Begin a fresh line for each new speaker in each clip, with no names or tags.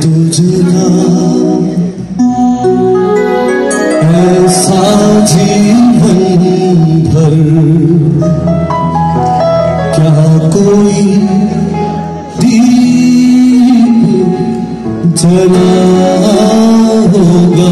तुझना ऐसा जीवन भर क्या कोई दीप जला होगा।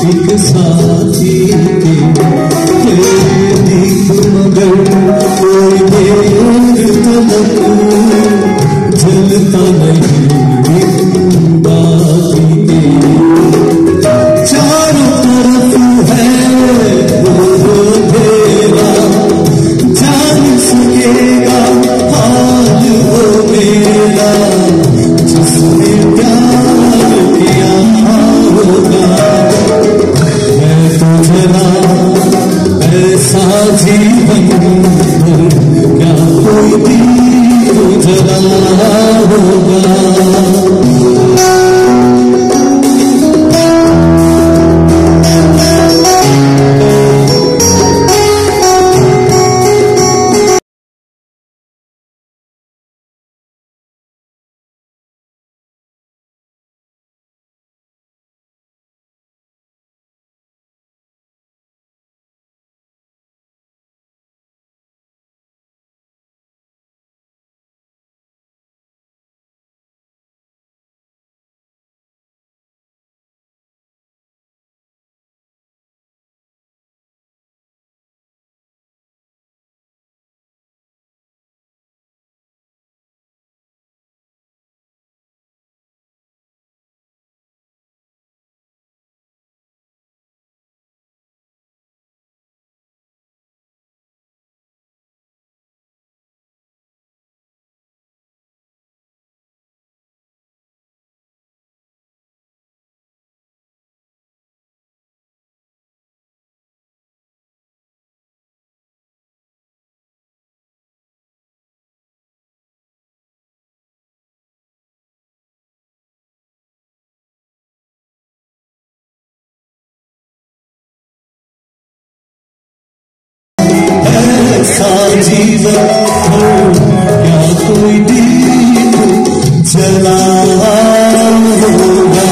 एक साथी के दीप मगर कोई देर तलक जलता नहीं बाकी के। चारों तरफ है वो तेरा जान सकेगा हाल वो मेरा जिसने प्यार किया होगा। ऐसा जीवन क्या कोई दीप जला होगा। ऐसा जीवन क्या कोई दीप जला होगा।